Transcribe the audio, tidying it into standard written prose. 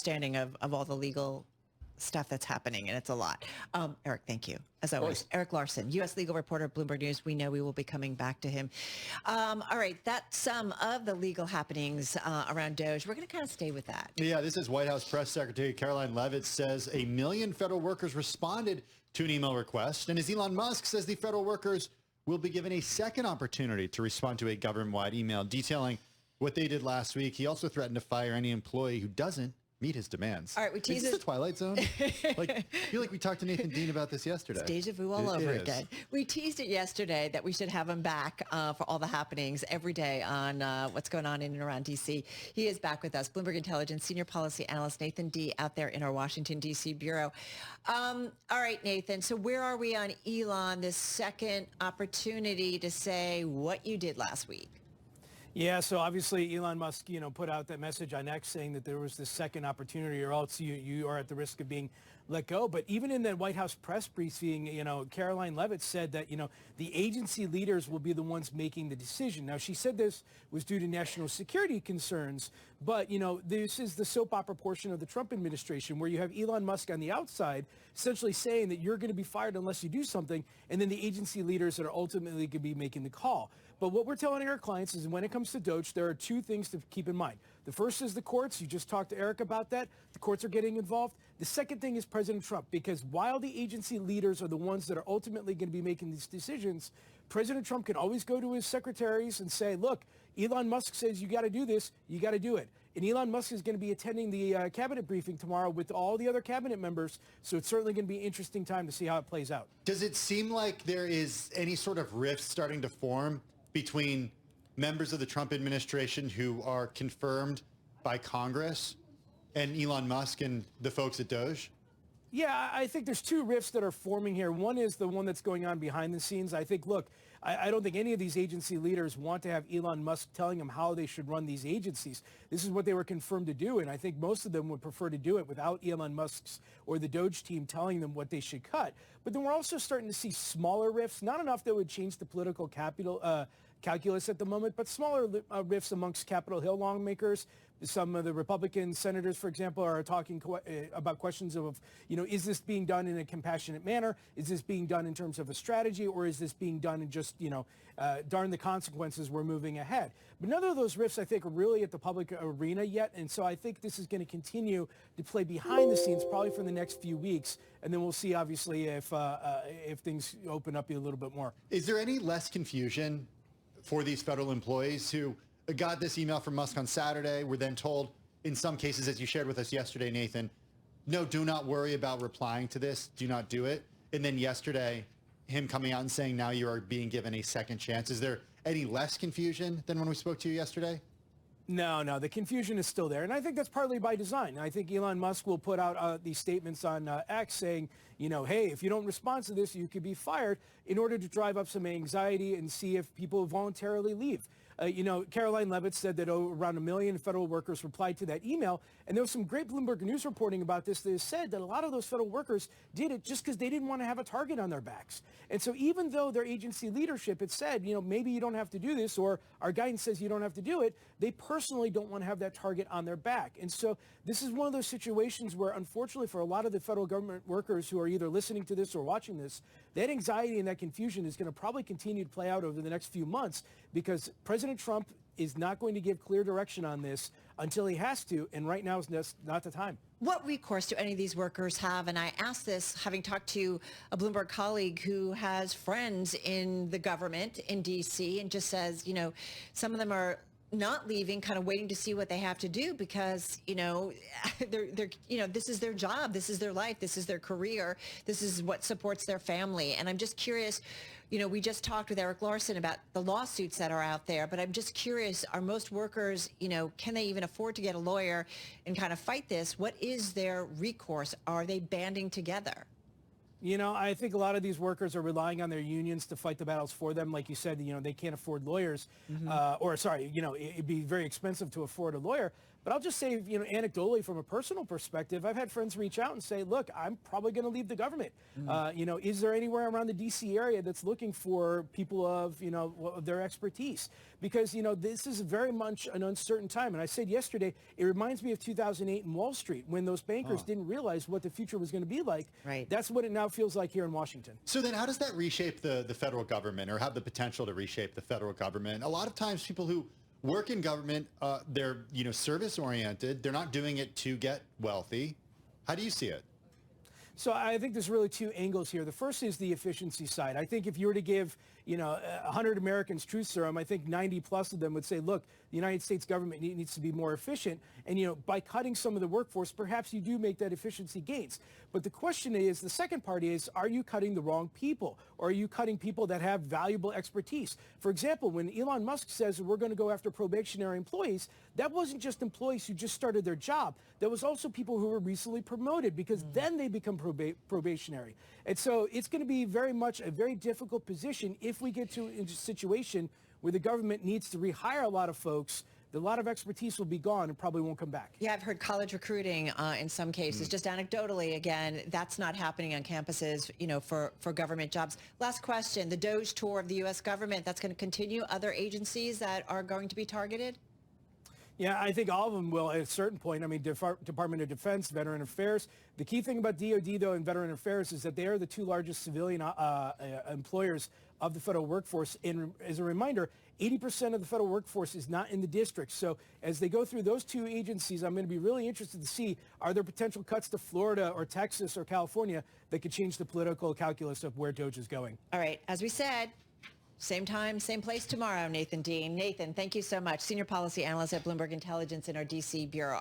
understanding of all the legal stuff that's happening, and it's a lot. Eric, thank you. As always, Eric Larson, U.S. legal reporter, Bloomberg News. We know we will be coming back to him. All right, that's some of the legal happenings around Doge. We're going to kind of stay with that. Yeah, this is White House Press Secretary Caroline Leavitt says 1 million federal workers responded to an email request. And as Elon Musk says, the federal workers will be given a second opportunity to respond to a government-wide email detailing what they did last week. He also threatened to fire any employee who doesn't meet his demands. All right, we teased it. Is this the Twilight Zone? I feel like we talked to Nathan Dean about this yesterday. It's deja vu all over again. We teased it yesterday that we should have him back for all the happenings every day on what's going on in and around D.C. He is back with us. Bloomberg Intelligence Senior Policy Analyst Nathan D. out there in our Washington, D.C. bureau. All right, Nathan, so where are we on Elon, this second opportunity to say what you did last week? Yeah, so obviously Elon Musk, put out that message on X saying that there was this second opportunity or else you are at the risk of being let go. But even in that White House press briefing, Caroline Leavitt said that, the agency leaders will be the ones making the decision. Now, she said this was due to national security concerns, but, this is the soap opera portion of the Trump administration where you have Elon Musk on the outside essentially saying that you're going to be fired unless you do something, and then the agency leaders that are ultimately going to be making the call. But what we're telling our clients is when it comes to Doge, there are two things to keep in mind. The first is the courts. You just talked to Eric about that. The courts are getting involved. The second thing is President Trump, because while the agency leaders are the ones that are ultimately going to be making these decisions, President Trump can always go to his secretaries and say, look, Elon Musk says you got to do this, you got to do it. And Elon Musk is going to be attending the cabinet briefing tomorrow with all the other cabinet members, so it's certainly going to be an interesting time to see how it plays out. Does it seem like there is any sort of rift starting to form between members of the Trump administration who are confirmed by Congress and Elon Musk and the folks at Doge? Yeah, I think there's two rifts that are forming here. One is the one that's going on behind the scenes. I think, look, I don't think any of these agency leaders want to have Elon Musk telling them how they should run these agencies. This is what they were confirmed to do, and I think most of them would prefer to do it without Elon Musk's or the Doge team telling them what they should cut. But then we're also starting to see smaller rifts, not enough that would change the political calculus at the moment, but smaller rifts amongst Capitol Hill lawmakers. Some of the Republican senators, for example, are talking about questions of, is this being done in a compassionate manner? Is this being done in terms of a strategy? Or is this being done in just, darn the consequences, we're moving ahead? But none of those rifts, I think, are really at the public arena yet. And so I think this is going to continue to play behind the scenes probably for the next few weeks. And then we'll see, obviously, if things open up a little bit more. Is there any less confusion for these federal employees who got this email from Musk on Saturday, were then told, in some cases, as you shared with us yesterday, Nathan, no, do not worry about replying to this. Do not do it. And then yesterday, him coming out and saying, now you are being given a second chance. Is there any less confusion than when we spoke to you yesterday? No, the confusion is still there. And I think that's partly by design. I think Elon Musk will put out these statements on X saying, hey, if you don't respond to this, you could be fired, in order to drive up some anxiety and see if people voluntarily leave. Caroline Leavitt said that around 1 million federal workers replied to that email. And there was some great Bloomberg News reporting about this that said that a lot of those federal workers did it just because they didn't want to have a target on their backs. And so even though their agency leadership had said, maybe you don't have to do this, or our guidance says you don't have to do it, they personally don't want to have that target on their back. And so this is one of those situations where, unfortunately, for a lot of the federal government workers who are either listening to this or watching this, that anxiety and that confusion is going to probably continue to play out over the next few months, because President Trump is not going to give clear direction on this until he has to, and right now is not the time. What recourse do any of these workers have? And I ask this having talked to a Bloomberg colleague who has friends in the government in D.C. and just says, some of them are not leaving, kind of waiting to see what they have to do because, they're this is their job, this is their life, this is their career, this is what supports their family. And I'm just curious, we just talked with Eric Larson about the lawsuits that are out there, but I'm just curious, are most workers, can they even afford to get a lawyer and kind of fight this? What is their recourse? Are they banding together? I think a lot of these workers are relying on their unions to fight the battles for them. Like you said, they can't afford lawyers, it'd be very expensive to afford a lawyer. But I'll just say, anecdotally, from a personal perspective, I've had friends reach out and say, look, I'm probably going to leave the government. Is there anywhere around the D.C. area that's looking for people of, their expertise? Because, this is very much an uncertain time. And I said yesterday, it reminds me of 2008 in Wall Street when those bankers didn't realize what the future was going to be like. Right. That's what it now feels like here in Washington. So then how does that reshape the federal government, or have the potential to reshape the federal government? A lot of times people who work in government, they're, service oriented. They're not doing it to get wealthy. How do you see it? So I think there's really two angles here. The first is the efficiency side. I think if you were to give, 100 Americans truth serum, I think 90 plus of them would say, look, the United States government needs to be more efficient. And, by cutting some of the workforce, perhaps you do make that efficiency gains. But the question is, the second part is, are you cutting the wrong people? Or are you cutting people that have valuable expertise? For example, when Elon Musk says we're going to go after probationary employees, that wasn't just employees who just started their job. There was also people who were recently promoted, because then they become probationary. And so it's going to be very much a very difficult position if we get to a situation where the government needs to rehire a lot of folks. A lot of expertise will be gone and probably won't come back. Yeah, I've heard college recruiting in some cases. Just anecdotally, again, that's not happening on campuses, for government jobs. Last question, the Doge tour of the U.S. government, that's going to continue? Other agencies that are going to be targeted? Yeah, I think all of them will at a certain point. I mean, Department of Defense, Veteran Affairs. The key thing about DOD, though, and Veteran Affairs is that they are the two largest civilian employers of the federal workforce. And as a reminder, 80% of the federal workforce is not in the districts. So as they go through those two agencies, I'm going to be really interested to see, are there potential cuts to Florida or Texas or California that could change the political calculus of where DOJ is going? All right. As we said, same time, same place tomorrow, Nathan Dean. Nathan, thank you so much. Senior Policy Analyst at Bloomberg Intelligence in our D.C. Bureau.